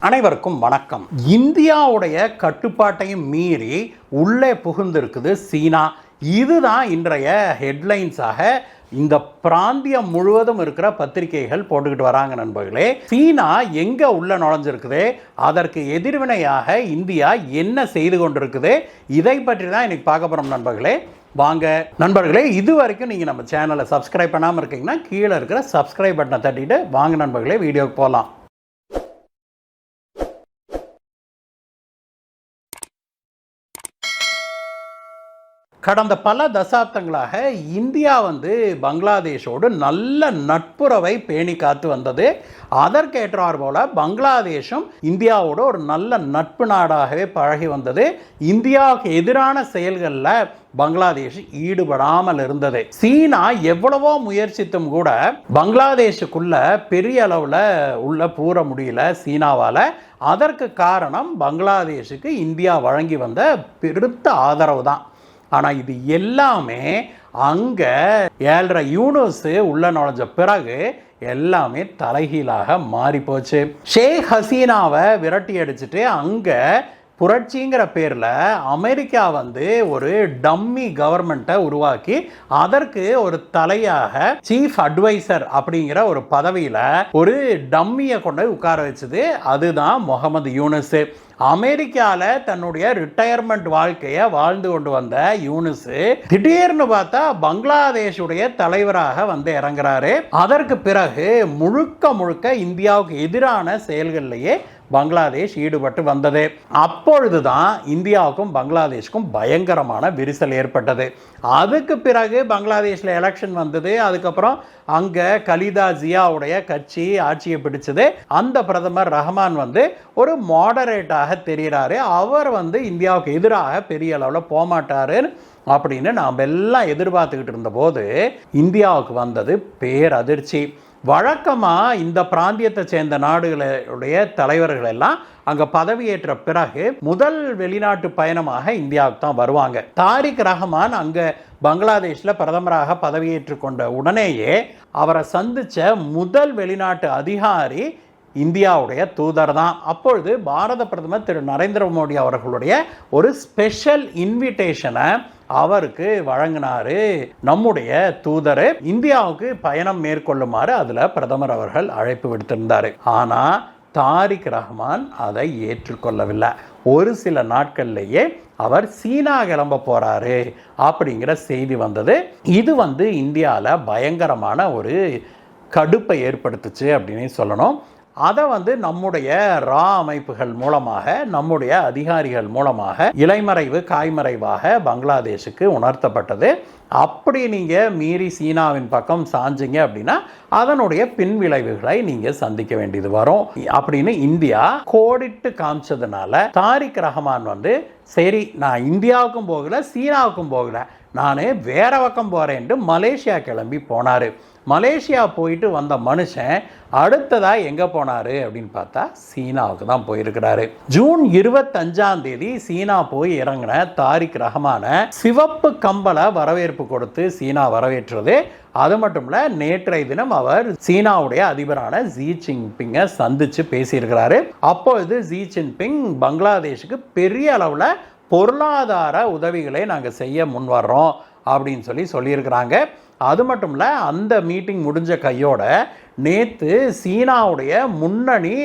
அனைவருக்கும் வணக்கம். இந்தியாவுடைய கட்டுப்பாட்டையும் மீறி உள்ளே புகுந்திருக்குது சீனா. இதுதான் இன்றைய ஹெட்லைன்ஸாக இந்த பிராந்தியம் முழுவதும் இருக்கிற பத்திரிகைகள் போட்டுக்கிட்டு வராங்க. நண்பர்களே, சீனா எங்க உள்ள நுழைஞ்சிருக்குது, அதற்கு எதிர்வினையாக இந்தியா என்ன செய்து கொண்டிருக்குது, இதை பற்றி தான் இன்னைக்கு பார்க்க போறோம். நண்பர்களே வாங்க. நண்பர்களே, இது வரைக்கும் நீங்கள் நம்ம சேனலை சப்ஸ்கிரைப் பண்ணாமல் இருக்கீங்கன்னா கீழே இருக்கிற சப்ஸ்கிரைப் பட்டனை தட்டிட்டு வாங்க நண்பர்களே, வீடியோக்கு போகலாம். கடந்த பல தசாப்தங்களாக இந்தியா பங்களாதேஷோடு நல்ல நட்புறவை பேணி காத்து வந்தது. அதற்கேற்றார் போல பங்களாதேஷும் இந்தியாவோடு ஒரு நல்ல நட்பு நாடாகவே பழகி வந்தது. இந்தியாவுக்கு எதிரான செயல்களில் பங்களாதேஷ் ஈடுபடாமல் இருந்தது. சீனா எவ்வளவோ முயற்சித்தும் கூட பங்களாதேஷுக்குள்ள பெரிய அளவில் உள்ள பூர முடியல சீனாவால். அதற்கு காரணம் பங்களாதேஷுக்கு இந்தியா வழங்கி வந்த பெருத்த ஆதரவு தான். ஆனால் இது எல்லாமே அங்கே 7.5 யூனிட்ஸ் உள்ள நுழைஞ்ச பிறகு எல்லாமே தலைகீழாக மாறி போச்சு. ஷேக் ஹசீனாவை விரட்டி அடிச்சுட்டு அங்கே புரட்சிங்கிற பேரில் அமெரிக்கா ஒரு டம்மி கவர்மெண்ட்டை உருவாக்கி அதற்கு ஒரு தலையாக சீஃப் அட்வைசர் அப்படிங்கிற ஒரு பதவியில் ஒரு டம்மியை கொண்டு உட்கார வச்சது. அதுதான் முகமது யூனுஸ். அமெரிக்காவில் தன்னுடைய ரிட்டையர்மெண்ட் வாழ்க்கையை வாழ்ந்து கொண்டு வந்த யூனுஸ் திடீர்னு பார்த்தா பங்களாதேஷுடைய தலைவராக இறங்குறாரு. அதற்கு பிறகு முழுக்க இந்தியாவுக்கு எதிரான செயல்களிலேயே பங்களாதேஷ் ஈடுபட்டு வந்தது. அப்பொழுதுதான் இந்தியாவுக்கும் பங்களாதேஷுக்கும் பயங்கரமான விரிசல் ஏற்பட்டது. அதுக்கு பிறகு பங்களாதேஷில் எலெக்ஷன் வந்தது. அதுக்கப்புறம் அங்கே கலிதா ஜியாவுடைய கட்சி ஆட்சியை பிடிச்சது. அந்த பிரதமர் ரஹ்மான் ஒரு மாடரேட்டாக தெரிகிறாரு. அவர் இந்தியாவுக்கு எதிராக பெரிய அளவில் போகமாட்டாரு அப்படின்னு நாம் எல்லாம் எதிர்பார்த்துக்கிட்டு இருந்தபோது இந்தியாவுக்கு வந்தது பேரதிர்ச்சி. வழக்கமாக இந்த பிராந்தியத்தை சேர்ந்த நாடுகளுடைய தலைவர்கள் எல்லாம் அங்கே பதவியேற்ற பிறகு முதல் வெளிநாட்டு பயணமாக இந்தியாவுக்கு தான் வருவாங்க. தாரிக் ரஹ்மான் அங்கே பங்களாதேஷில் பிரதமராக பதவியேற்று கொண்ட உடனேயே அவரை சந்தித்த முதல் வெளிநாட்டு அதிகாரி இந்தியாவுடைய தூதர் தான். அப்பொழுது பாரத பிரதமர் திரு நரேந்திர மோடி அவர்களுடைய ஒரு ஸ்பெஷல் இன்விடேஷனை அவருக்கு வழங்கினாரு நம்முடைய தூதர். இந்தியாவுக்கு பயணம் மேற்கொள்ளுமாறு அதில் பிரதமர் அவர்கள் அழைப்பு விடுத்திருந்தார். ஆனால் தாரிக் ரஹ்மான் அதை ஏற்றுக்கொள்ளவில்லை. ஒரு சில நாட்கள்லேயே அவர் சீனா கிளம்ப போகிறாரு அப்படிங்கிற செய்தி வந்தது. இது இந்தியாவில் பயங்கரமான ஒரு கடுப்பை ஏற்படுத்துச்சு அப்படின்னு சொல்லணும். அதை நம்முடைய அமைப்புகள் மூலமாக நம்முடைய அதிகாரிகள் மூலமாக இலைமறைவு காய்மறைவாக பங்களாதேஷுக்கு உணர்த்தப்பட்டது. அப்படி நீங்கள் மீறி சீனாவின் பக்கம் சாஞ்சிங்க அப்படின்னா அதனுடைய பின்விளைவுகளை நீங்கள் சந்திக்க வேண்டியது வரும் அப்படின்னு இந்தியா கோடிட்டு காமிச்சதுனால தாரிக் ரஹ்மான் சரி, நான் இந்தியாவுக்கும் போகல சீனாவுக்கும் போகல, நான் வேற பக்கம் போகிறேன்ட்டு மலேசியா கிளம்பி போனார். மலேசியா போயிட்டு வந்த மனுஷன் அடுத்ததாக எங்கே போனார் அப்படின்னு பார்த்தா சீனாவுக்கு தான் போயிருக்கிறாரு. ஜூன் 25 சீனா போய் இறங்கின தாரிக் ரஹ்மான சிவப்பு கம்பள வரவேற்பு கொடுத்து சீனா வரவேற்றது. அது மட்டும் இல்லை, நேற்றைய தினம் அவர் சீனாவுடைய அதிபரான ஜி ஜின்பிங்கை சந்தித்து பேசியிருக்கிறாரு. அப்பொழுது ஜி ஜின்பிங் பங்களாதேஷுக்கு பெரிய அளவில் பொருளாதார உதவிகளை நாங்கள் செய்ய முன் வர்றோம் அப்படின்னு சொல்லியிருக்கிறாங்க. அது மட்டும் இல்லை, அந்த மீட்டிங் முடிஞ்ச கையோட நேற்று சீனாவுடைய முன்னணி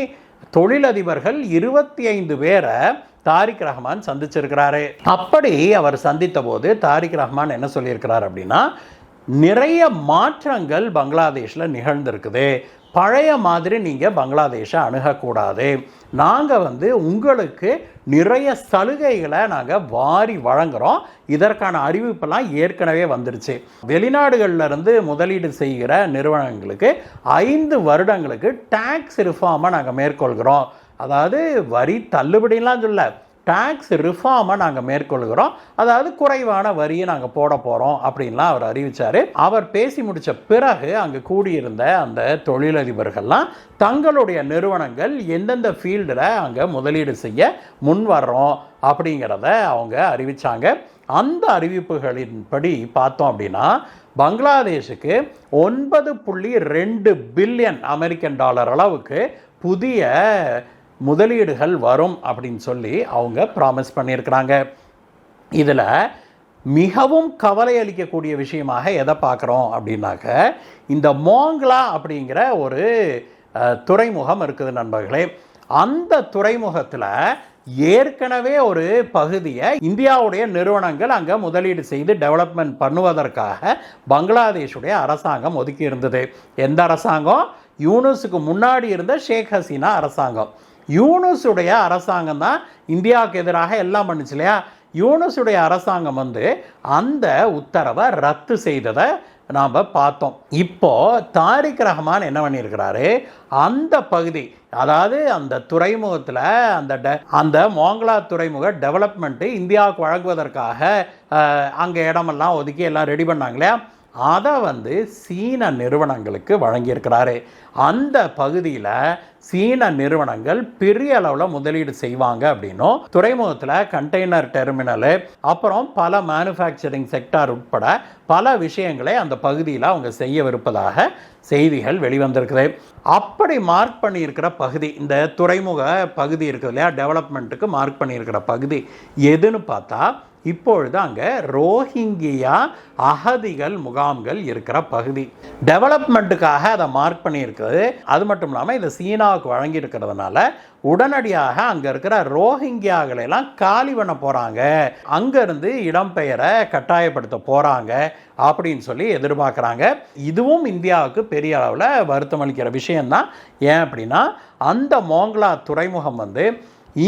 தொழிலதிபர்கள் 25 பேரை தாரிக் ரஹ்மான் சந்திச்சிருக்கிறாரு. அப்படி அவர் சந்தித்த போது தாரிக் ரஹ்மான் என்ன சொல்லியிருக்கிறார் அப்படின்னா, நிறைய மாற்றங்கள் பங்களாதேஷில் நிகழ்ந்திருக்குது. பழைய மாதிரி நீங்கள் பங்களாதேஷை அணுகக்கூடாது. நாங்கள் உங்களுக்கு நிறைய சலுகைகளை நாங்கள் வாரி வழங்குகிறோம். இதற்கான அறிவிப்பெல்லாம் ஏற்கனவே வந்துருச்சு. வெளிநாடுகளிலிருந்து முதலீடு செய்கிற நிறுவனங்களுக்கு 5 வருடங்களுக்கு டாக்ஸ் ரிஃபார்மை நாங்கள் மேற்கொள்கிறோம். அதாவது வரி தள்ளுபடிலாம் சொல்ல, டாக்ஸ் ரிஃபார்மை நாங்கள் மேற்கொள்கிறோம். அதாவது குறைவான வரியை நாங்கள் போட போகிறோம் அப்படின்லாம் அவர் அறிவித்தார். அவர் பேசி முடித்த பிறகு அங்கே கூடியிருந்த அந்த தொழிலதிபர்கள்லாம் தங்களுடைய நிறுவனங்கள் எந்தெந்த ஃபீல்டில் அங்கே முதலீடு செய்ய முன் வர்றோம் அப்படிங்கிறத அவங்க அறிவித்தாங்க. அந்த அறிவிப்புகளின்படி பார்த்தோம் அப்படின்னா பங்களாதேஷுக்கு 9.2 பில்லியன் அமெரிக்கன் டாலர் அளவுக்கு புதிய முதலீடுகள் வரும் அப்படின்னு சொல்லி அவங்க ப்ராமிஸ் பண்ணியிருக்கிறாங்க. இதில் மிகவும் கவலை அளிக்கக்கூடிய விஷயமாக எதை பார்க்குறோம் அப்படின்னாக்க, இந்த மோங்லா அப்படிங்கிற ஒரு துறைமுகம் இருக்குது நண்பர்களே. அந்த துறைமுகத்தில் ஏற்கனவே ஒரு பகுதியை இந்தியாவுடைய நிறுவனங்கள் அங்கே முதலீடு செய்து டெவலப்மெண்ட் பண்ணுவதற்காக பங்களாதேஷுடைய அரசாங்கம் ஒதுக்கி இருந்தது. எந்த அரசாங்கம்? யூனுஸுக்கு முன்னாடி இருந்த ஷேக் ஹசீனா அரசாங்கம். யூனுஸுடைய அரசாங்கம் தான் இந்தியாவுக்கு எதிராக எல்லாம் பண்ணுச்சு இல்லையா? யூனுஸுடைய அரசாங்கம் அந்த உத்தரவை ரத்து செய்ததை நாம் பார்த்தோம். இப்போ தாரிக் ரஹ்மான் என்ன பண்ணியிருக்கிறாரு, அந்த பகுதி, அதாவது அந்த துறைமுகத்தில் அந்த மோங்லா துறைமுக டெவலப்மெண்ட்டு இந்தியாவுக்கு வழங்குவதற்காக அங்கே இடமெல்லாம் ஒதுக்கி எல்லாம் ரெடி பண்ணாங்களே, அதை சீன நிறுவனங்களுக்கு வழங்கியிருக்கிறாரு. அந்த பகுதியில் சீன நிறுவனங்கள் பெரிய அளவில் முதலீடு செய்வாங்க அப்படின்னும், துறைமுகத்தில் கண்டெய்னர் டெர்மினலு, அப்புறம் பல மேனுஃபேக்சரிங் செக்டார் உட்பட பல விஷயங்களை அந்த பகுதியில் அவங்க செய்யவிருப்பதாக செய்திகள் வெளிவந்திருக்குது. அப்படி மார்க் பண்ணியிருக்கிற பகுதி, இந்த துறைமுக பகுதி இருக்குது இல்லையா, டெவலப்மெண்ட்டுக்கு மார்க் பண்ணியிருக்கிற பகுதி எதுன்னு பார்த்தா, இப்பொழுது அங்கே ரோஹிங்கியா அகதிகள் முகாம்கள் இருக்கிற பகுதி. டெவலப்மெண்ட்டுக்காக அதை மார்க் பண்ணியிருக்கிறது. அது மட்டும் இல்லாமல் இதை சீனாவுக்கு வழங்கி இருக்கிறதுனால உடனடியாக அங்கே இருக்கிற ரோஹிங்கியாகளெல்லாம் காலி பண்ண போகிறாங்க, அங்கேருந்து இடம்பெயர கட்டாயப்படுத்த போகிறாங்க அப்படின்னு சொல்லி எதிர்பார்க்குறாங்க. இதுவும் இந்தியாவுக்கு பெரிய அளவில் வருத்தம் அளிக்கிற விஷயம்தான். ஏன் அப்படின்னா, அந்த மோங்லா துறைமுகம்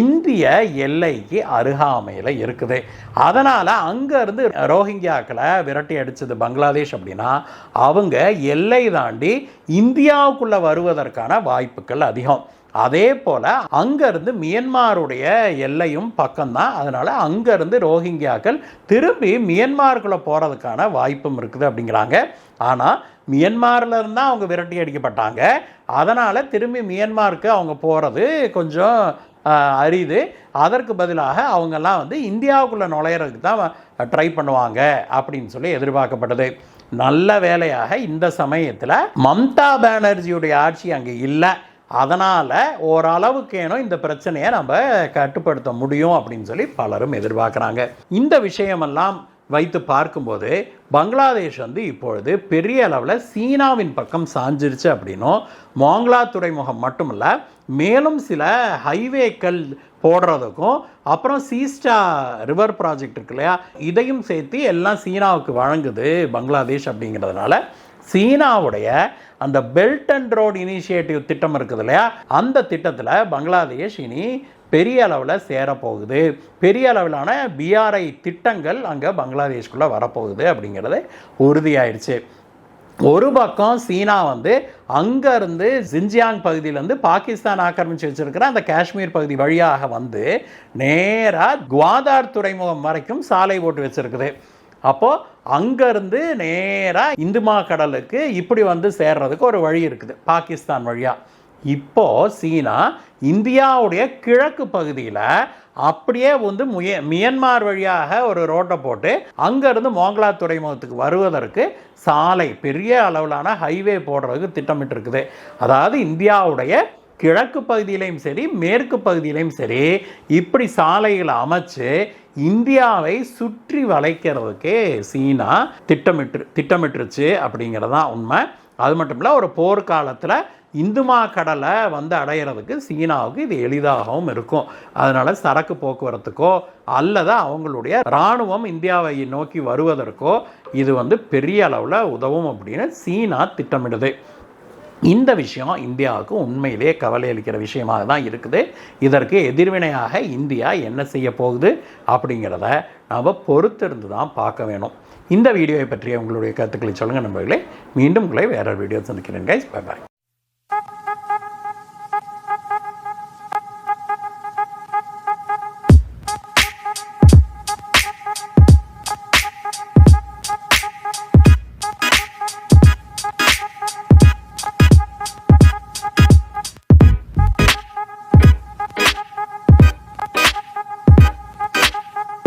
இந்திய எல்லைக்கு அருகாமையில் இருக்குது. அதனால் அங்கேருந்து ரோஹிங்கியாக்களை விரட்டி அடித்தது பங்களாதேஷ் அப்படின்னா, அவங்க எல்லை தாண்டி இந்தியாவுக்குள்ளே வருவதற்கான வாய்ப்புகள் அதிகம். அதே போல் அங்கேருந்து மியன்மாருடைய எல்லையும் பக்கம்தான். அதனால் அங்கேருந்து ரோஹிங்கியாக்கள் திரும்பி மியன்மாருக்குள்ளே போகிறதுக்கான வாய்ப்பும் இருக்குது அப்படிங்கிறாங்க. ஆனால் மியன்மாரில் இருந்தால் அவங்க விரட்டி அடிக்கப்பட்டாங்க. அதனால் திரும்பி மியன்மாருக்கு அவங்க போகிறது கொஞ்சம் அரிது. அதற்கு பதிலாக அவங்கெல்லாம் இந்தியாவுக்குள்ளே நுழையிறதுக்கு தான் ட்ரை பண்ணுவாங்க அப்படின்னு சொல்லி எதிர்பார்க்கப்பட்டது. நல்ல வேலையாக இந்த சமயத்தில் மம்தா பானர்ஜியுடைய ஆட்சி அங்கே இல்லை. அதனால் ஓரளவுக்கேனோ இந்த பிரச்சனையை நம்ம கட்டுப்படுத்த முடியும் அப்படின்னு சொல்லி பலரும் எதிர்பார்க்குறாங்க. இந்த விஷயமெல்லாம் வைத்து பார்க்கும்போது பங்களாதேஷ் இப்பொழுது பெரிய அளவில் சீனாவின் பக்கம் சாஞ்சிருச்சு அப்படின்னும், மோங்லா துறைமுகம் மட்டுமல்ல, மேலும் சில ஹைவேக்கள் போடுறதுக்கும், அப்புறம் சீஸ்டா ரிவர் ப்ராஜெக்ட் இருக்கு இல்லையா, இதையும் சேர்த்து எல்லாம் சீனாவுக்கு வழங்குது பங்களாதேஷ். அப்படிங்கிறதுனால சீனாவுடைய அந்த பெல்ட் அண்ட் ரோடு இனிஷியேட்டிவ் திட்டம் இருக்குது இல்லையா, அந்த திட்டத்தில் பங்களாதேஷ் இனி பெரிய அளவில் சேரப்போகுது. பெரிய அளவிலான பிஆர்ஐ திட்டங்கள் அங்கே பங்களாதேஷ்குள்ளே வரப்போகுது அப்படிங்கிறது உறுதியாயிடுச்சு. ஒரு பக்கம் சீனா அங்கேருந்து ஜின்ஜியாங் பகுதியிலேருந்து பாகிஸ்தான் ஆக்கிரமிச்சு வச்சிருக்கிற அந்த காஷ்மீர் பகுதி வழியாக நேராக குவாதார் துறைமுகம் வரைக்கும் சாலை போட்டு வச்சிருக்குது. அப்போது அங்கேருந்து நேராக இந்துமா கடலுக்கு இப்படி சேர்றதுக்கு ஒரு வழி இருக்குது பாகிஸ்தான் வழியாக. இப்போது சீனா இந்தியாவுடைய கிழக்கு பகுதியில் அப்படியே மியன்மார் வழியாக ஒரு ரோட்டை போட்டு அங்கேருந்து மோங்லா துறைமுகத்துக்கு வருவதற்கு சாலை, பெரிய அளவிலான ஹைவே போடுறதுக்கு திட்டமிட்டிருக்குது. அதாவது இந்தியாவுடைய கிழக்கு பகுதியிலையும் சரி மேற்கு பகுதியிலையும் சரி இப்படி சாலைகளை அமைச்சு இந்தியாவை சுற்றி வளைக்கிறதுக்கே சீனா திட்டமிட்டுருச்சு அப்படிங்கிறதான் உண்மை. அது மட்டும் இல்லை, ஒரு போர்க்காலத்தில் இந்துமா கடலை அடையிறதுக்கு சீனாவுக்கு இது எளிதாகவும் இருக்கும். அதனால் சரக்கு போக்குவரத்துக்கோ அல்லது அவங்களுடைய இராணுவம் இந்தியாவை நோக்கி வருவதற்கோ இது பெரிய அளவில் உதவும் அப்படின்னு சீனா திட்டமிடுது. இந்த விஷயம் இந்தியாவுக்கு உண்மையிலேயே கவலை அளிக்கிற விஷயமாக தான் இருக்குது. இதற்கு எதிர்வினையாக இந்தியா என்ன செய்ய போகுது அப்படிங்கிறத நாம் பொறுத்திருந்து தான் பார்க்க வேணும். இந்த வீடியோவை பற்றிய உங்களுடைய கருத்துக்களை சொல்லுங்கள் நண்பர்களே. மீண்டும் உங்களை வேற வீடியோ சந்திக்கிறேன் கைஸ். Bye bye.